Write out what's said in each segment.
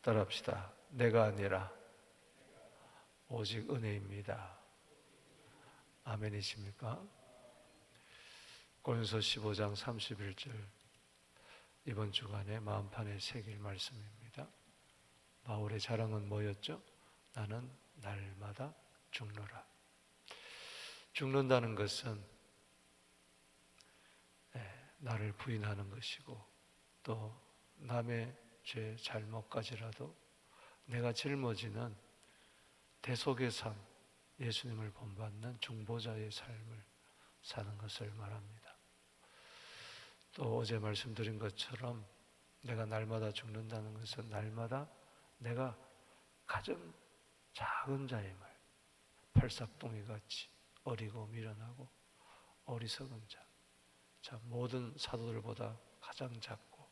따라합시다. 내가 아니라 오직 은혜입니다. 아멘이십니까? 고린도서 15장 31절, 이번 주간에 마음판에 새길 말씀입니다. 바울의 자랑은 뭐였죠? 나는 날마다 죽노라. 죽는다는 것은 나를 부인하는 것이고, 또 남의 죄 잘못까지라도 내가 짊어지는 대속의 삶, 예수님을 본받는 중보자의 삶을 사는 것을 말합니다. 또 어제 말씀드린 것처럼 내가 날마다 죽는다는 것은 날마다 내가 가장 작은 자임을, 팔싹동이 같이 어리고 미련하고 어리석은 자, 모든 사도들보다 가장 작고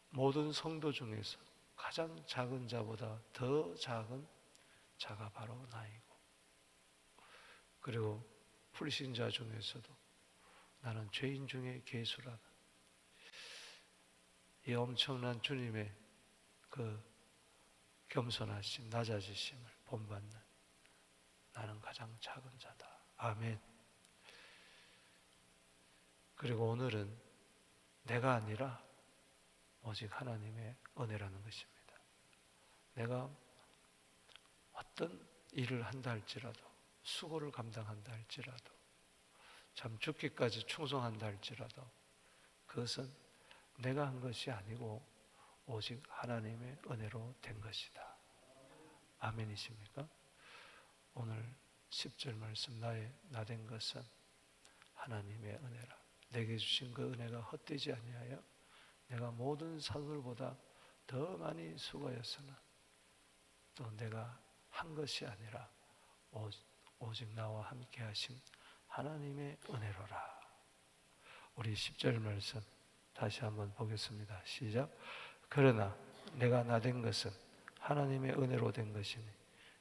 모든 성도 중에서 가장 작은 자보다 더 작은 자가 바로 나이고, 그리고 불신자 중에서도 나는 죄인 중에 괴수라는 이 엄청난 주님의 그 겸손하심, 낮아지심을 본받는 나는 가장 작은 자다. 아멘. 그리고 오늘은 내가 아니라 오직 하나님의 은혜라는 것입니다. 내가 어떤 일을 한다 할지라도, 수고를 감당한다 할지라도, 참 죽기까지 충성한다 할지라도 그것은 내가 한 것이 아니고 오직 하나님의 은혜로 된 것이다. 아멘이십니까? 오늘 10절 말씀, 나 된 것은 하나님의 은혜라. 내게 주신 그 은혜가 헛되지 아니하여 내가 모든 사도들보다 더 많이 수고하였으나 또 내가 한 것이 아니라 오직 나와 함께 하신 하나님의 은혜로라. 우리 10절 말씀 다시 한번 보겠습니다. 시작. 그러나 내가 나 된 것은 하나님의 은혜로 된 것이니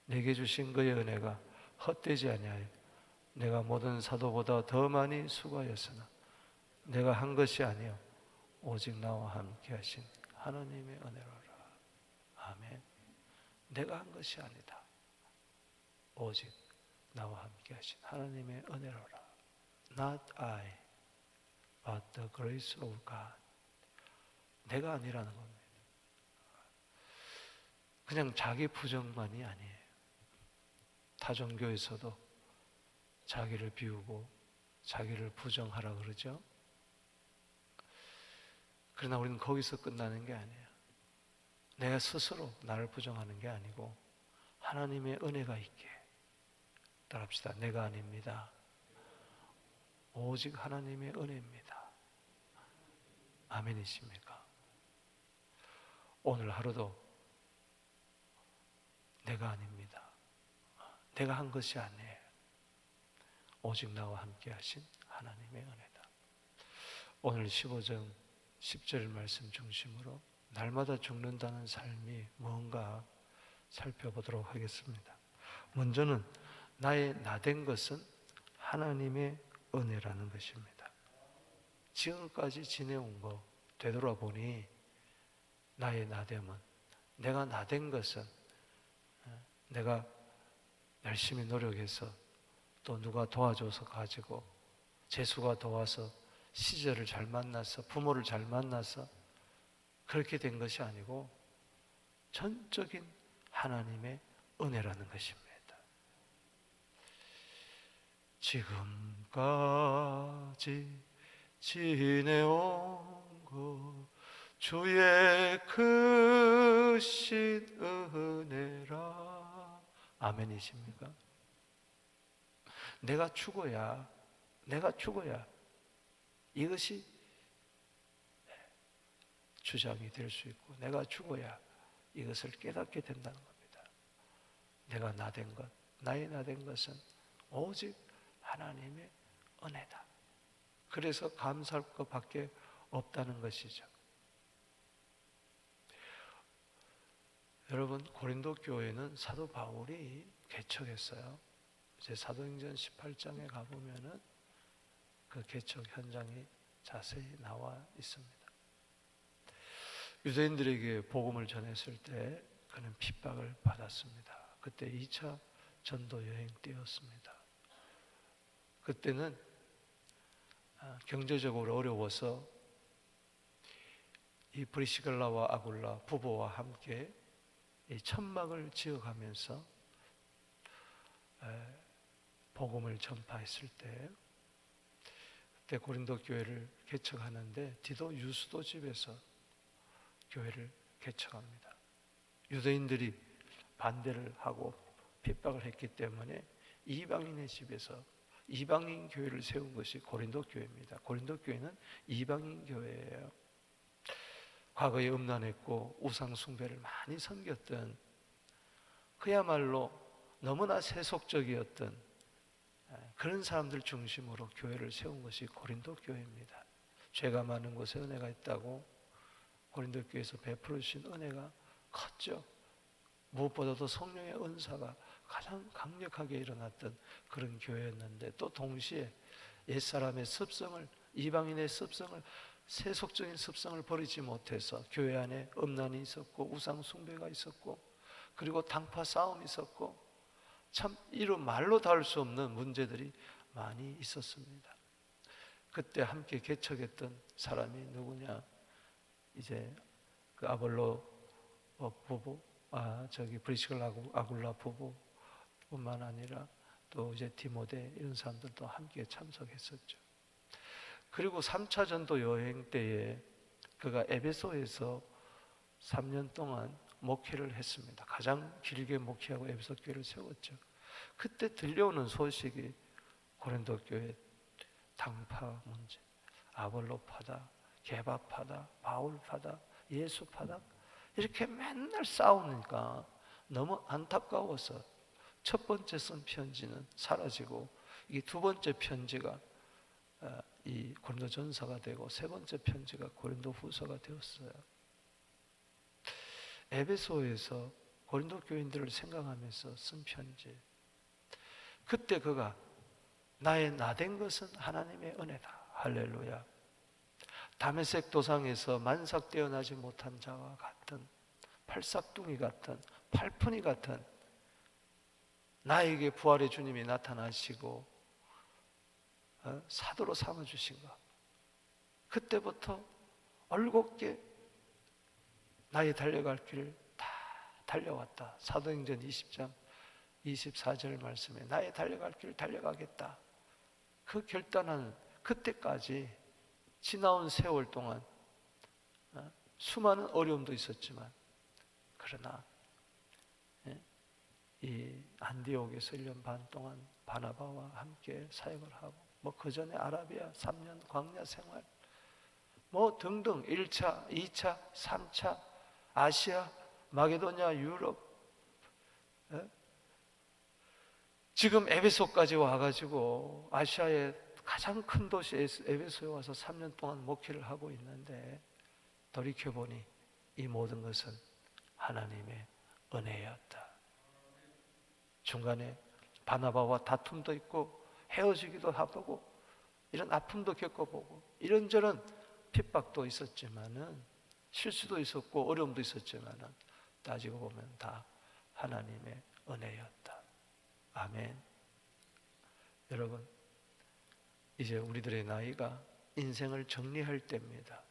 내게 주신 그의 은혜가 헛되지 아니하여 내가 모든 사도보다 더 많이 수고하였으나 내가 한 것이 아니요 오직 나와 함께 하신 하나님의 은혜로라. 아멘. 내가 한 것이 아니다. 오직 나와 함께 하신 하나님의 은혜로라. Not I, but the grace of God. 내가 아니라는 겁니다. 그냥 자기 부정만이 아니에요. 타종교에서도 자기를 비우고 자기를 부정하라 그러죠. 그러나 우리는 거기서 끝나는 게 아니에요. 내가 스스로 나를 부정하는 게 아니고 하나님의 은혜가 있게. 따라합시다. 내가 아닙니다. 오직 하나님의 은혜입니다. 아멘이십니까? 오늘 하루도 내가 아닙니다. 내가 한 것이 아니에요. 오직 나와 함께 하신 하나님의 은혜다. 오늘 15장 10절 말씀 중심으로 날마다 죽는다는 삶이 뭔가 살펴보도록 하겠습니다. 먼저는 나의 나된 것은 하나님의 은혜라는 것입니다. 지금까지 지내온 거 되돌아보니 나의 나됨은, 내가 나된 것은 내가 열심히 노력해서 또 누가 도와줘서 가지고 재수가 도와서 시절을 잘 만나서 부모를 잘 만나서 그렇게 된 것이 아니고 전적인 하나님의 은혜라는 것입니다. 지금까지 지내온 것 주의 크신 은혜라. 아멘이십니까? 내가 죽어야 이것이 주장이 될 수 있고, 내가 죽어야 이것을 깨닫게 된다는 겁니다. 내가 나된 것, 나의 나된 것은 오직 하나님의 은혜다. 그래서 감사할 것밖에 없다는 것이죠. 여러분, 고린도 교회는 사도 바울이 개척했어요. 이제 사도행전 18장에 가보면은 그 개척 현장이 자세히 나와 있습니다. 유대인들에게 복음을 전했을 때 그는 핍박을 받았습니다. 그때 2차 전도 여행 때였습니다. 그때는 경제적으로 어려워서 이 브리시글라와 아굴라 부부와 함께 이 천막을 지어가면서 복음을 전파했을 때, 그때 고린도 교회를 개척하는데 디도 유스도 집에서 교회를 개척합니다. 유대인들이 반대를 하고 핍박을 했기 때문에 이방인의 집에서 이방인 교회를 세운 것이 고린도 교회입니다. 고린도 교회는 이방인 교회예요. 과거에 음란했고 우상 숭배를 많이 섬겼던, 그야말로 너무나 세속적이었던 그런 사람들 중심으로 교회를 세운 것이 고린도 교회입니다. 죄가 많은 곳에 은혜가 있다고 고린도 교회에서 베풀어 주신 은혜가 컸죠. 무엇보다도 성령의 은사가 가장 강력하게 일어났던 그런 교회였는데, 또 동시에 옛사람의 습성을, 이방인의 습성을, 세속적인 습성을 버리지 못해서 교회 안에 음란이 있었고 우상 숭배가 있었고, 그리고 당파 싸움이 있었고, 참 이루 말로 닿을 수 없는 문제들이 많이 있었습니다. 그때 함께 개척했던 사람이 누구냐? 이제 그 아볼로 부부, 브리시글라 아굴라 부부뿐만 아니라 또 이제 디모데 이런 사람들도 함께 참석했었죠. 그리고 3차 전도 여행 때에 그가 에베소에서 3년 동안 목회를 했습니다. 가장 길게 목회하고 에베소 교회를 세웠죠. 그때 들려오는 소식이 고린도 교회 당파 문제, 아볼로파다, 게바파다, 바울파다, 예수파다, 이렇게 맨날 싸우니까 너무 안타까워서 첫 번째 쓴 편지는 사라지고, 이 두 번째 편지가 이 고린도전서가 되고 세 번째 편지가 고린도후서가 되었어요. 에베소에서 고린도 교인들을 생각하면서 쓴 편지. 그때 그가 나의 나된 것은 하나님의 은혜다. 할렐루야. 다메섹 도상에서 만삭되어 나지 못한 자와 같은, 팔싹둥이 같은, 팔푼이 같은 나에게 부활의 주님이 나타나시고 사도로 삼아주신 것, 그때부터 얼곱게 나의 달려갈 길을 다 달려왔다. 사도행전 20장 24절 말씀에 나의 달려갈 길을 달려가겠다. 그 결단은 그때까지 지나온 세월 동안 수많은 어려움도 있었지만, 그러나 이 안디옥에서 1년 반 동안 바나바와 함께 사역을 하고, 그 전에 아라비아 3년 광야 생활, 등등 1차, 2차, 3차, 아시아, 마게도냐, 유럽, 지금 에베소까지 와가지고 아시아의 가장 큰 도시 에베소에 와서 3년 동안 목회를 하고 있는데, 돌이켜보니 이 모든 것은 하나님의 은혜였다. 중간에 바나바와 다툼도 있고 헤어지기도 하고 이런 아픔도 겪어보고 이런저런 핍박도 있었지만은, 실수도 있었고 어려움도 있었지만은, 따지고 보면 다 하나님의 은혜였다. 아멘. 여러분, 이제 우리들의 나이가 인생을 정리할 때입니다.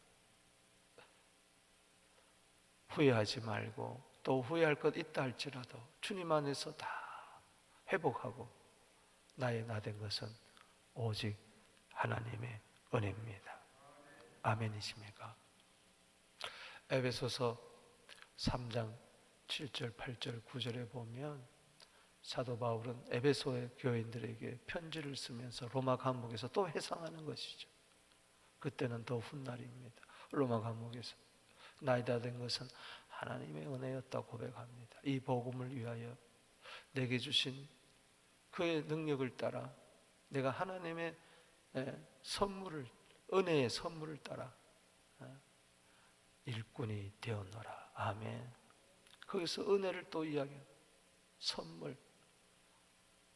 후회하지 말고, 또 후회할 것 있다 할지라도 주님 안에서 다 회복하고, 나의 나된 것은 오직 하나님의 은혜입니다. 아멘이십니까? 에베소서 3장 7절, 8절, 9절에 보면 사도 바울은 에베소의 교인들에게 편지를 쓰면서 로마 감옥에서 또 회상하는 것이죠. 그때는 더 훗날입니다. 로마 감옥에서 나이 다 된 것은 하나님의 은혜였다고 고백합니다. 이 복음을 위하여 내게 주신 그의 능력을 따라 내가 하나님의 선물을, 은혜의 선물을 따라 일꾼이 되었노라. 아멘. 거기서 은혜를 또 이야기해요. 선물.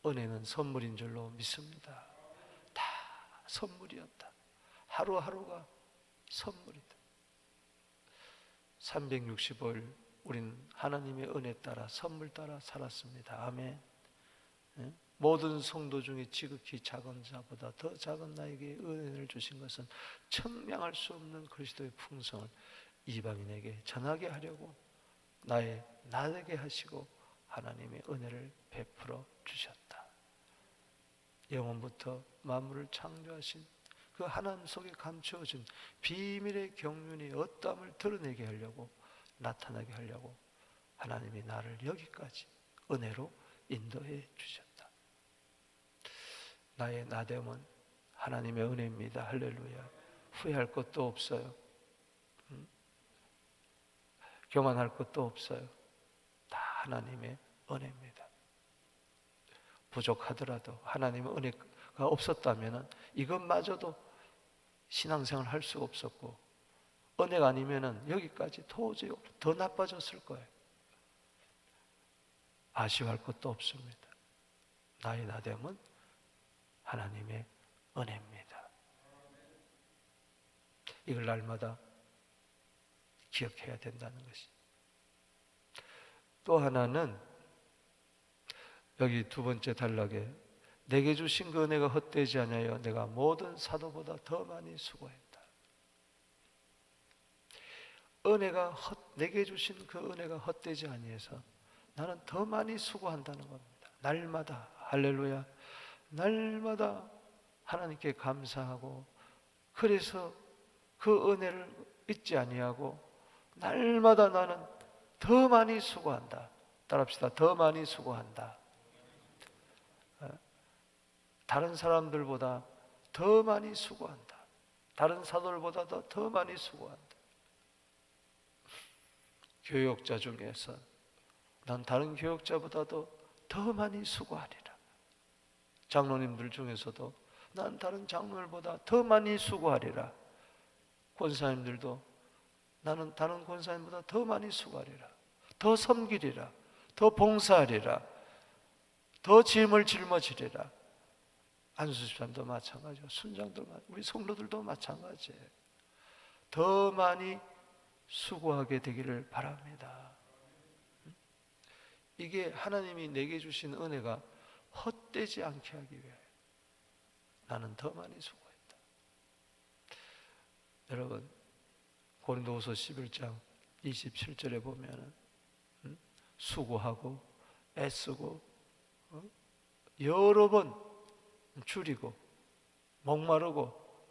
은혜는 선물인 줄로 믿습니다. 다 선물이었다. 하루하루가 선물이다. 365일 우리는 하나님의 은혜 따라 선물 따라 살았습니다. 아멘. 예? 모든 성도 중에 지극히 작은 자보다 더 작은 나에게 은혜를 주신 것은 청량할 수 없는 그리스도의 풍성을 이방인에게 전하게 하려고 나에게 하시고 하나님의 은혜를 베풀어 주셨다. 영원부터 만물을 창조하신 그 하나님 속에 감추어진 비밀의 경륜이 어떠함을 드러내게 하려고, 나타나게 하려고 하나님이 나를 여기까지 은혜로 인도해 주셨다. 나의 나됨은 하나님의 은혜입니다. 할렐루야. 후회할 것도 없어요. 교만할 것도 없어요. 다 하나님의 은혜입니다. 부족하더라도 하나님의 은혜가 없었다면 이것마저도 신앙생활 할 수가 없었고, 은혜가 아니면 여기까지 도저히 더 나빠졌을 거예요. 아쉬워할 것도 없습니다. 나의 나됨은 하나님의 은혜입니다. 이걸 날마다 기억해야 된다는 것이. 또 하나는 여기 두 번째 단락에 내게 주신 그 은혜가 헛되지 아니하여 내가 모든 사도보다 더 많이 수고했다. 내게 주신 그 은혜가 헛되지 아니해서 나는 더 많이 수고한다는 겁니다. 날마다 할렐루야. 날마다 하나님께 감사하고, 그래서 그 은혜를 잊지 아니하고 날마다 나는 더 많이 수고한다. 따라합시다. 더 많이 수고한다. 다른 사람들보다 더 많이 수고한다. 다른 사도들보다 더 많이 수고한다. 교역자 중에서 난 다른 교역자보다도 더 많이 수고하리라. 장로님들 중에서도 난 다른 장로들보다 더 많이 수고하리라. 권사님들도 나는 다른 권사님보다 더 많이 수고하리라. 더 섬기리라. 더 봉사하리라. 더 짐을 짊어지리라. 안수집사님도 마찬가지고, 순장도 우리 성도들도 마찬가지예요. 더 많이 수고하게 되기를 바랍니다. 이게 하나님이 내게 주신 은혜가 헛되지 않게 하기 위하여 나는 더 많이 수고했다. 여러분, 고린도후서 11장 27절에 보면은 수고하고 애쓰고 여러 번 줄이고 목마르고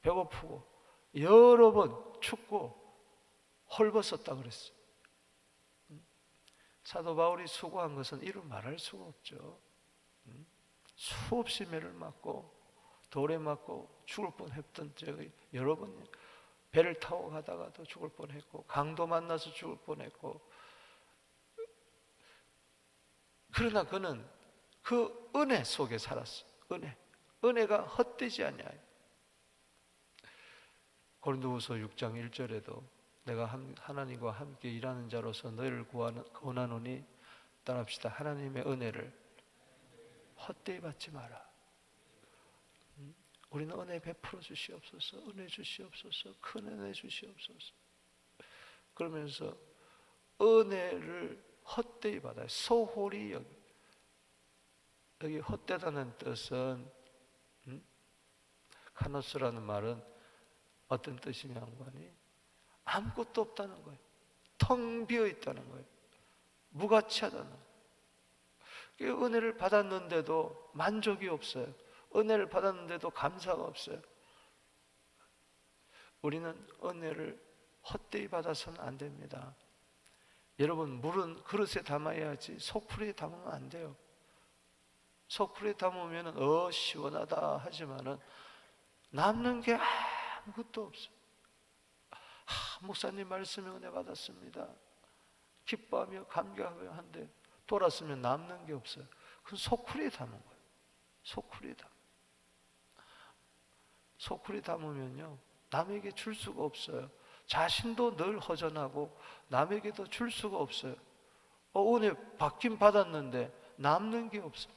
배고프고 여러 번 춥고 헐벗었다 그랬어요. 사도 바울이 수고한 것은 이루 말할 수가 없죠. 수없이 매를 맞고 돌에 맞고 죽을 뻔했던 적이 여러 번, 배를 타고 가다가도 죽을 뻔했고 강도 만나서 죽을 뻔했고, 그러나 그는 그 은혜 속에 살았어요. 은혜가 헛되지 아니하여. 고린도후서 6장 1절에도 내가 하나님과 함께 일하는 자로서 너희를 권하노니 따라합시다. 하나님의 은혜를 헛되이 받지 마라. 우리는 은혜 베풀어 주시옵소서, 은혜 주시옵소서, 큰 은혜 주시옵소서. 그러면서 은혜를 헛되이 받아요. 소홀히 여기 헛되다는 뜻은 카노스라는 말은 어떤 뜻이냐 하니 아무것도 없다는 거예요. 텅 비어 있다는 거예요. 무가치하다는 거예요. 은혜를 받았는데도 만족이 없어요. 은혜를 받았는데도 감사가 없어요. 우리는 은혜를 헛되이 받아서는 안 됩니다. 여러분, 물은 그릇에 담아야지 속풀이에 담으면 안 돼요. 속풀이에 담으면 시원하다 하지만은 남는 게 아무것도 없어요. 목사님 말씀에 은혜 받았습니다. 기뻐하며 감격하며 한데 돌았으면 남는 게 없어요. 그건 속풀이에 담은 거예요. 속풀이 담으면요 남에게 줄 수가 없어요. 자신도 늘 허전하고 남에게도 줄 수가 없어요. 은혜 받긴 받았는데 남는 게 없어요.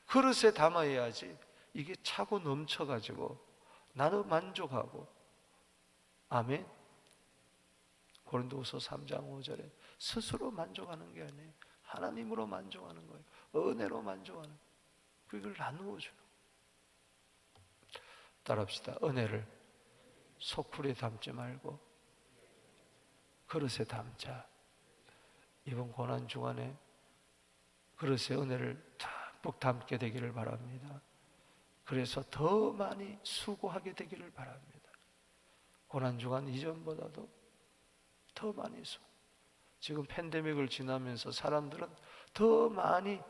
그릇에 담아야지 이게 차고 넘쳐가지고 나도 만족하고. 아멘. 고린도후서 3장 5절에 스스로 만족하는 게 아니에요. 하나님으로 만족하는 거예요. 은혜로 만족하는 거예요. 그걸 나누어 주는 거예요. 따라합시다. 은혜를 소쿠리에 담지 말고 그릇에 담자. 이번 고난 주간에 그릇에 은혜를 듬뿍 담게 되기를 바랍니다. 그래서 더 많이 수고하게 되기를 바랍니다. 고난 주간 이전보다도 더 많이 수고. 지금 팬데믹을 지나면서 사람들은 더 많이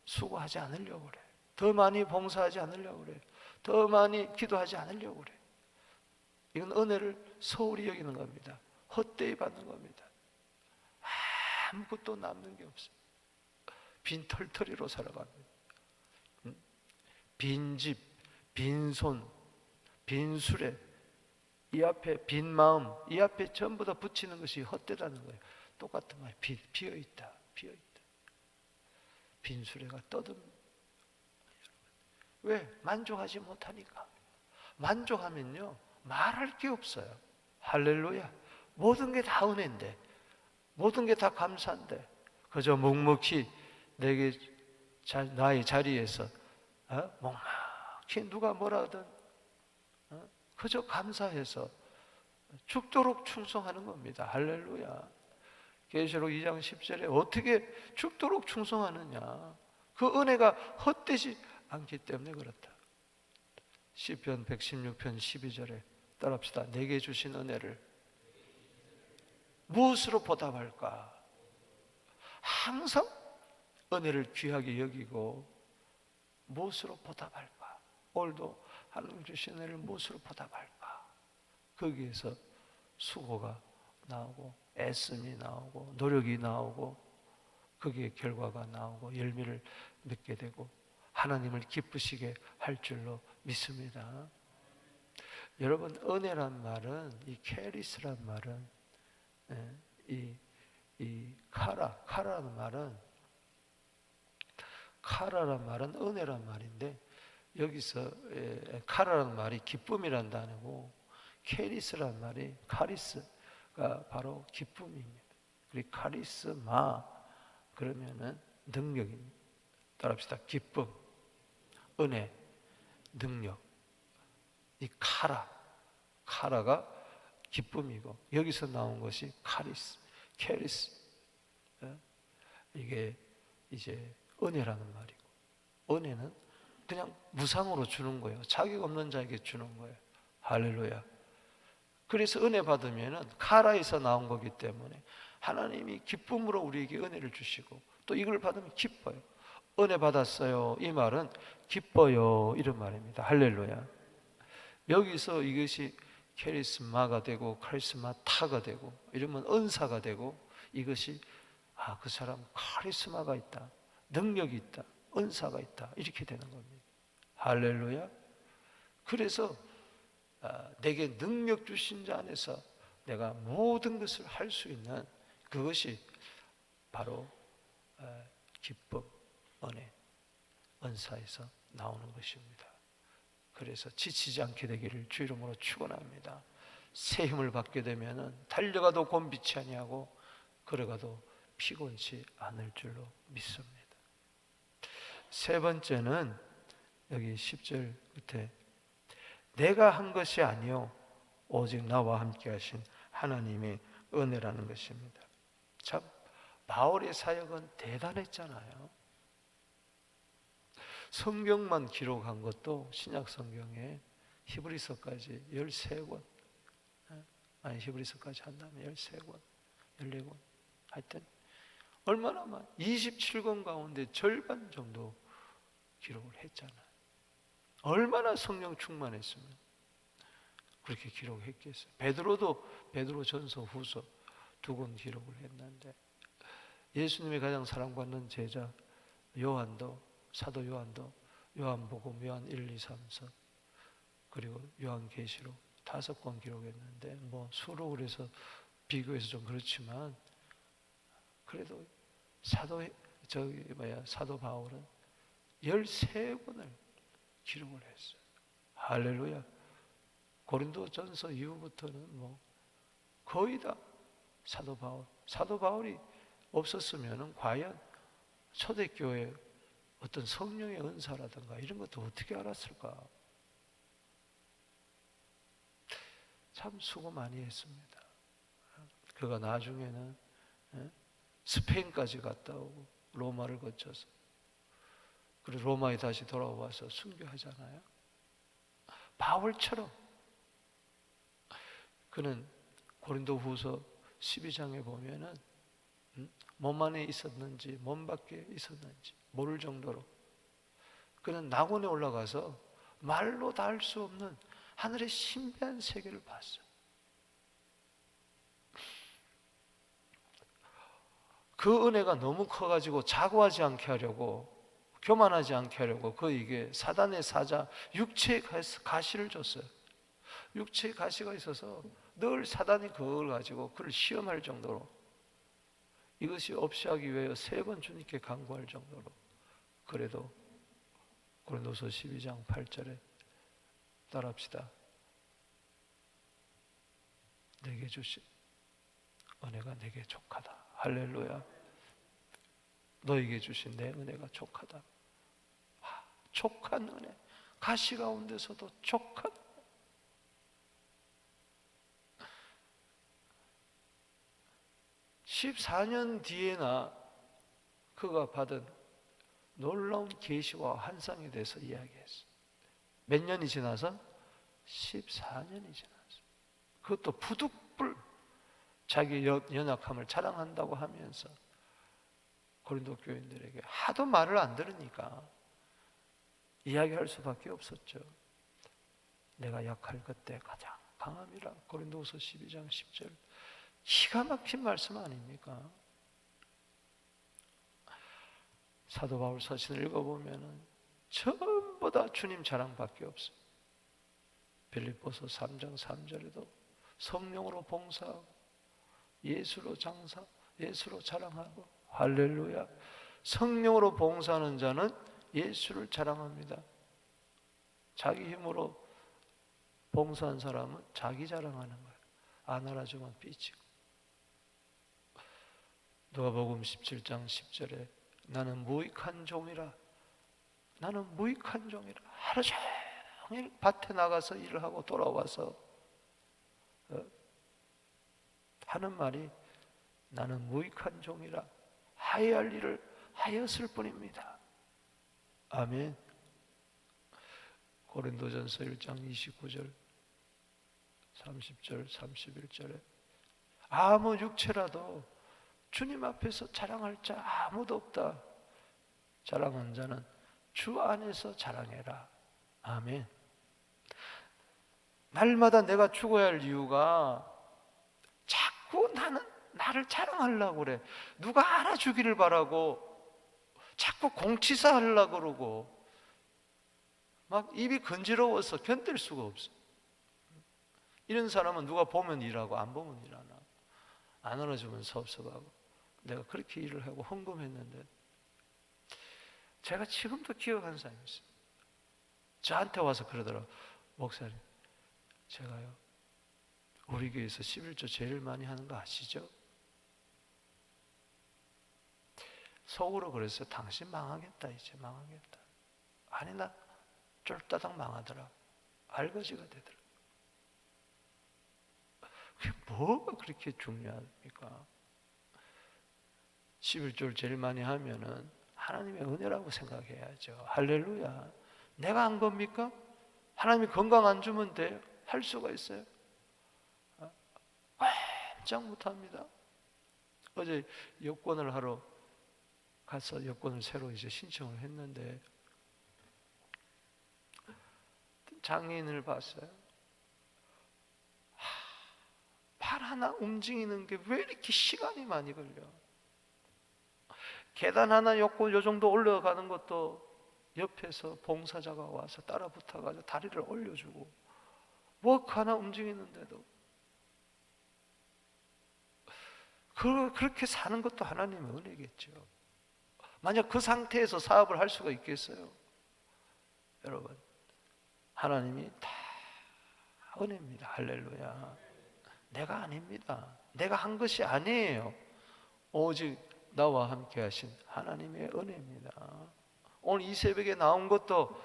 수고하지 않으려고 그래. 더 많이 봉사하지 않으려고 그래. 더 많이 기도하지 않으려고 그래. 이건 은혜를 소홀히 여기는 겁니다. 헛되이 받는 겁니다. 아무것도 남는 게 없어요. 빈털터리로 살아갑니다. 빈집, 빈손, 빈수레, 이 앞에 빈 마음, 이 앞에 전부 다 붙이는 것이 헛되다는 거예요. 똑같은 말이에요. 비어있다, 비어있다. 빈수레가 떠듭니다. 왜? 만족하지 못하니까. 만족하면요 말할 게 없어요. 할렐루야. 모든 게 다 은혜인데, 모든 게 다 감사인데, 그저 묵묵히 내게 나의 자리에서 묵묵히 누가 뭐라 하든 그저 감사해서 죽도록 충성하는 겁니다. 할렐루야. 계시록 2장 10절에 어떻게 죽도록 충성하느냐. 그 은혜가 헛되지 않기 때문에 그렇다. 시편 116편 12절에 따라합시다. 내게 주신 은혜를 무엇으로 보답할까? 항상 은혜를 귀하게 여기고 무엇으로 보답할까? 오늘도 하나님 주신 은혜를 무엇으로 보답할까? 거기에서 수고가 나오고 애씀이 나오고 노력이 나오고 거기에 결과가 나오고 열매를 맺게 되고 하나님을 기쁘시게 할 줄로 믿습니다. 여러분, 은혜란 말은, 이 캐리스란 말은, 이 카라라는 말은 은혜란 말인데, 여기서 카라라는 말이 기쁨이란 단어고, 캐리스란 말이 카리스가 바로 기쁨입니다. 그리고 카리스마 그러면은 능력입니다. 따라합시다. 기쁨, 은혜, 능력. 이 카라가 기쁨이고, 여기서 나온 것이 캐리스. 이게 이제 은혜라는 말이고, 은혜는 그냥 무상으로 주는 거예요. 자격 없는 자에게 주는 거예요. 할렐루야. 그래서 은혜 받으면은 카라에서 나온 거기 때문에 하나님이 기쁨으로 우리에게 은혜를 주시고, 또 이걸 받으면 기뻐요. 은혜 받았어요. 이 말은 기뻐요. 이런 말입니다. 할렐루야. 여기서 이것이 캐리스마가 되고 카리스마타가 되고 이러면 은사가 되고, 이것이 그 사람 카리스마가 있다, 능력이 있다, 은사가 있다, 이렇게 되는 겁니다. 할렐루야. 그래서 내게 능력 주신 자 안에서 내가 모든 것을 할 수 있는 그것이 바로 기쁨, 은혜, 은사에서 나오는 것입니다. 그래서 지치지 않게 되기를 주 이름으로 축원합니다. 새 힘을 받게 되면은 달려가도 곤비치 아니하고 걸어가도 피곤치 않을 줄로 믿습니다. 세 번째는 여기 10절 끝에 내가 한 것이 아니요 오직 나와 함께 하신 하나님의 은혜라는 것입니다. 참 바울의 사역은 대단했잖아요. 성경만 기록한 것도 신약 성경에 히브리서까지 13권, 아니 히브리서까지 한다면 13권, 14권, 하여튼 얼마나 많아. 27권 가운데 절반 정도 기록을 했잖아요. 얼마나 성령 충만했으면 그렇게 기록했겠어요. 베드로 전서 후서 2권 기록을 했는데, 예수님이 가장 사랑받는 제자 사도 요한도 요한복음, 요한 1, 2, 3, 4 그리고 요한계시록 5권 기록했는데, 뭐 수록을 해서 비교해서 좀 그렇지만 그래도 사도 바울은 13권을 기록을 했어요. 할렐루야. 고린도전서 이후부터는 뭐 거의 다 사도 바울이 없었으면 과연 초대교회 어떤 성령의 은사라든가 이런 것도 어떻게 알았을까? 참 수고 많이 했습니다. 그가 나중에는 스페인까지 갔다 오고 로마를 거쳐서 그리고 로마에 다시 돌아와서 순교하잖아요. 바울처럼 그는 고린도후서 12장에 보면은 몸 안에 있었는지 몸 밖에 있었는지 모를 정도로 그는 낙원에 올라가서 말로 다 할 수 없는 하늘의 신비한 세계를 봤어요. 그 은혜가 너무 커가지고 자고하지 않게 하려고, 교만하지 않게 하려고 그에게 사단의 사자 육체의 가시를 줬어요. 육체의 가시가 있어서 늘 사단이 그걸 가지고 그를 시험할 정도로, 이것이 없이 하기 위해 3번 주님께 간구할 정도로. 그래도 고린도서 12장 8절에 따라합시다. 내게 주신 은혜가 내게 족하다. 할렐루야. 너에게 주신 내 은혜가 족하다. 족한 은혜, 가시 가운데서도 족한. 14년 뒤에나 그가 받은 놀라운 계시와 환상에 대해서 이야기했어요. 몇 년이 지나서? 14년이 지났어요. 그것도 부득불 자기 연약함을 자랑한다고 하면서 고린도 교인들에게 하도 말을 안 들으니까 이야기할 수밖에 없었죠. 내가 약할 그때 가장 강함이라. 고린도후서 12장 10절. 기가 막힌 말씀 아닙니까? 사도 바울 서신을 읽어보면 전부 다 주님 자랑밖에 없어요. 빌립보서 3장 3절에도 성령으로 봉사하고 예수로 장사, 예수로 자랑하고. 할렐루야. 성령으로 봉사하는 자는 예수를 자랑합니다. 자기 힘으로 봉사한 사람은 자기 자랑하는 거예요. 안 알아주면 삐치고. 누가복음 17장 10절에 나는 무익한 종이라. 나는 무익한 종이라. 하루 종일 밭에 나가서 일을 하고 돌아와서 하는 말이 나는 무익한 종이라. 하여야 할 일을 하였을 뿐입니다. 아멘. 고린도전서 1장 29절 30절 31절에 아무 육체라도 주님 앞에서 자랑할 자 아무도 없다. 자랑한 자는 주 안에서 자랑해라. 아멘. 날마다 내가 죽어야 할 이유가 자꾸 나를 자랑하려고 그래. 누가 알아주기를 바라고 자꾸 공치사 하려고 그러고 막 입이 건지러워서 견딜 수가 없어. 이런 사람은 누가 보면 일하고 안 보면 일하나. 안 알아주면 섭섭하고. 내가 그렇게 일을 하고 헌금했는데 제가 지금도 기억하는 사람이 있어요. 저한테 와서 그러더라고요. 목사님, 제가요 우리 교회에서 11조 제일 많이 하는 거 아시죠? 속으로 그랬어요. 당신 망하겠다. 이제 망하겠다. 아니 나 쫄따닥 망하더라. 알거지가 되더라. 그게 뭐가 그렇게 중요합니까? 11조를 제일 많이 하면은 하나님의 은혜라고 생각해야죠. 할렐루야. 내가 한 겁니까? 하나님이 건강 안 주면 돼. 할 수가 있어요. 꼼짝 못합니다. 어제 여권을 하러 가서 여권을 새로 이제 신청을 했는데 장애인을 봤어요. 팔 하나 움직이는 게 왜 이렇게 시간이 많이 걸려? 계단 하나 여권 요 정도 올라가는 것도 옆에서 봉사자가 와서 따라 붙어가지고 다리를 올려주고 워크 하나 움직이는데도 그렇게 사는 것도 하나님의 은혜겠죠. 만약 그 상태에서 사업을 할 수가 있겠어요? 여러분, 하나님이 다 은혜입니다. 할렐루야. 내가 아닙니다. 내가 한 것이 아니에요. 오직 나와 함께 하신 하나님의 은혜입니다. 오늘 이 새벽에 나온 것도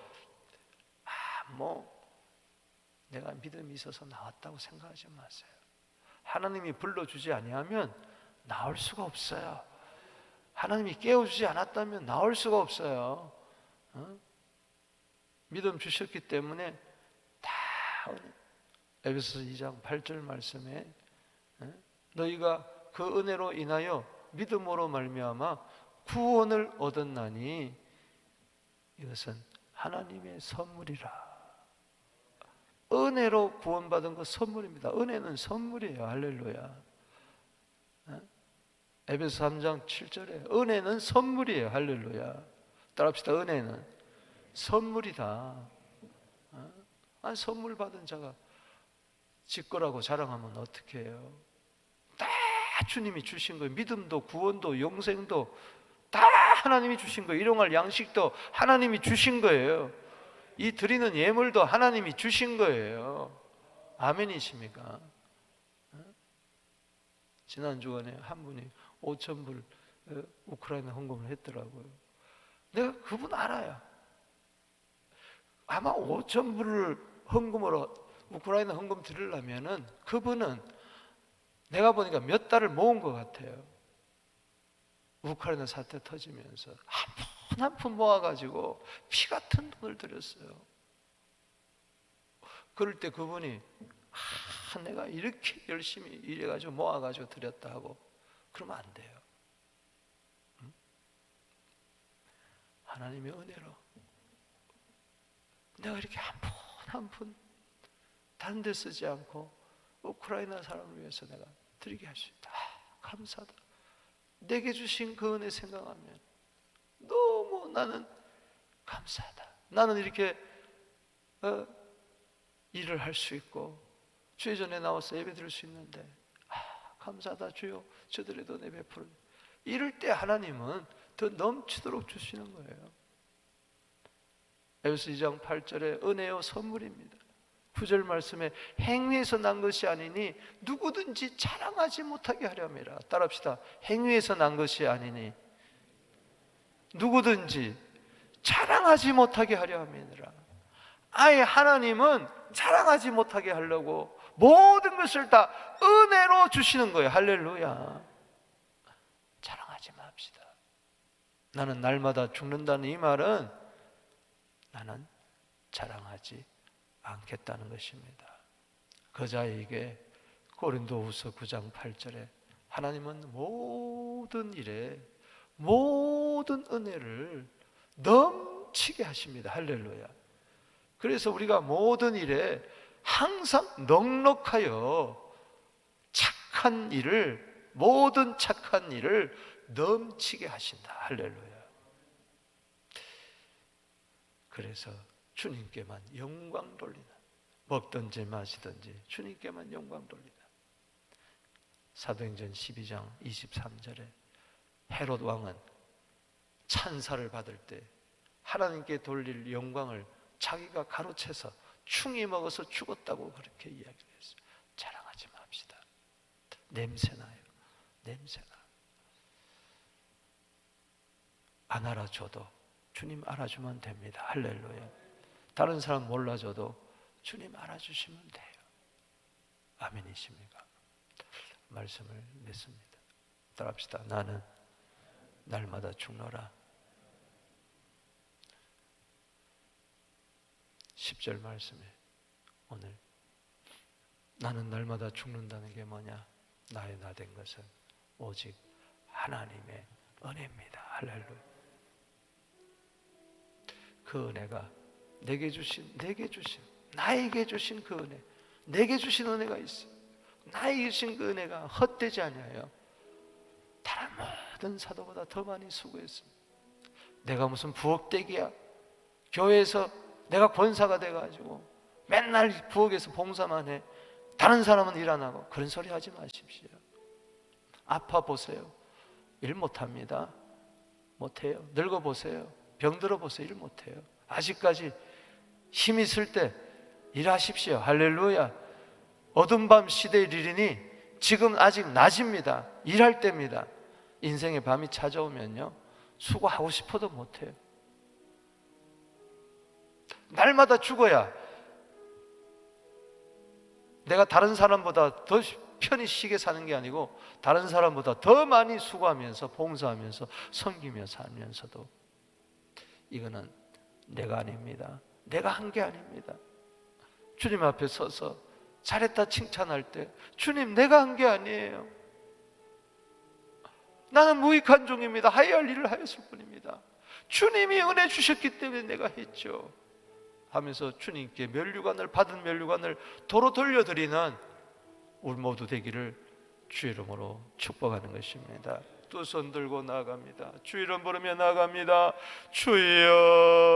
내가 믿음이 있어서 나왔다고 생각하지 마세요. 하나님이 불러주지 아니하면 나올 수가 없어요. 하나님이 깨워주지 않았다면 나올 수가 없어요. 믿음 주셨기 때문에 다 에베소서 2장 8절 말씀에 너희가 그 은혜로 인하여 믿음으로 말미암아 구원을 얻었나니 이것은 하나님의 선물이라. 은혜로 구원받은 거 선물입니다. 은혜는 선물이에요. 할렐루야. 에베소 3장 7절에 은혜는 선물이에요. 할렐루야. 따라합시다. 은혜는 선물이다. 선물 받은 자가 지거라고 자랑하면 어떻게 해요? 다 주님이 주신 거예요. 믿음도 구원도 영생도 다 하나님이 주신 거예요. 일용할 양식도 하나님이 주신 거예요. 이 드리는 예물도 하나님이 주신 거예요. 아멘이십니까? 지난 주간에 한 분이 5,000불 우크라이나 헌금을 했더라고요. 내가 그분 알아요. 아마 5,000불을 헌금으로 우크라이나 헌금 드리려면은 그분은 내가 보니까 몇 달을 모은 것 같아요. 우크라이나 사태 터지면서 한 푼 모아가지고 피 같은 돈을 드렸어요. 그럴 때 그분이 내가 이렇게 열심히 일해가지고 모아가지고 드렸다 하고 그러면 안 돼요. 하나님의 은혜로 내가 이렇게 한 푼 한 푼 다른 데 쓰지 않고 우크라이나 사람을 위해서 내가 드리게 할 수 있다. 감사하다. 내게 주신 그 은혜 생각하면 너무 나는 감사하다. 나는 이렇게 일을 할 수 있고 주의 전에 나와서 예배 드릴 수 있는데 감사하다 주여 저들의 돈에 베풀어. 이럴 때 하나님은 더 넘치도록 주시는 거예요. 에베소 2장 8절에 은혜요 선물입니다. 9절 말씀에 행위에서 난 것이 아니니 누구든지 자랑하지 못하게 하려 함이라. 따라합시다. 행위에서 난 것이 아니니 누구든지 자랑하지 못하게 하려 함이니라. 아예 하나님은 자랑하지 못하게 하려고 모든 것을 다 은혜로 주시는 거예요. 할렐루야. 자랑하지 맙시다. 나는 날마다 죽는다는 이 말은 나는 자랑하지 않겠다는 것입니다. 그 자에게 고린도후서 9장 8절에 하나님은 모든 일에 모든 은혜를 넘치게 하십니다. 할렐루야. 그래서 우리가 모든 일에 항상 넉넉하여 착한 일을 모든 착한 일을 넘치게 하신다. 할렐루야. 그래서 주님께만 영광 돌리는, 먹든지 마시든지 주님께만 영광 돌리는. 사도행전 12장 23절에 헤롯 왕은 찬사를 받을 때 하나님께 돌릴 영광을 자기가 가로채서 충이 먹어서 죽었다고 그렇게 이야기를 했어요. 자랑하지 맙시다. 냄새나요. 냄새나. 안 알아줘도 주님 알아주면 됩니다. 할렐루야. 다른 사람 몰라줘도 주님 알아주시면 돼요. 아멘이십니까? 말씀을 맺습니다. 따라합시다. 나는 날마다 죽노라. 10절 말씀에 오늘 나는 날마다 죽는다는 게 뭐냐? 나의 나 된 것은 오직 하나님의 은혜입니다. 할렐루야. 그 은혜가 내게 주신 나에게 주신 그 은혜, 내게 주신 은혜가 있어. 나에게 주신 그 은혜가 헛되지 아니하여 다른 모든 사도보다 더 많이 수고했습니다. 내가 무슨 부엌대기야? 교회에서 내가 권사가 돼가지고 맨날 부엌에서 봉사만 해. 다른 사람은 일 안 하고. 그런 소리 하지 마십시오. 아파 보세요. 일 못합니다. 못해요. 늙어 보세요. 병들어 보세요. 일 못해요. 아직까지 힘 있을 때 일하십시오. 할렐루야. 어둠 밤 시대에 이르리니 지금 아직 낮입니다. 일할 때입니다. 인생의 밤이 찾아오면요, 수고하고 싶어도 못해요. 날마다 죽어야 내가 다른 사람보다 더 편히 쉬게 사는 게 아니고 다른 사람보다 더 많이 수고하면서 봉사하면서 섬기며 살면서도 이거는 내가 아닙니다. 내가 한 게 아닙니다. 주님 앞에 서서 잘했다 칭찬할 때 주님, 내가 한 게 아니에요. 나는 무익한 종입니다. 하여야 할 일을 하였을 뿐입니다. 주님이 은혜 주셨기 때문에 내가 했죠 하면서 주님께 면류관을, 받은 면류관을 도로 돌려드리는 우리 모두 되기를 주의 이름으로 축복하는 것입니다. 두 손 들고 나아갑니다. 주 이름 부르며 나아갑니다. 주여.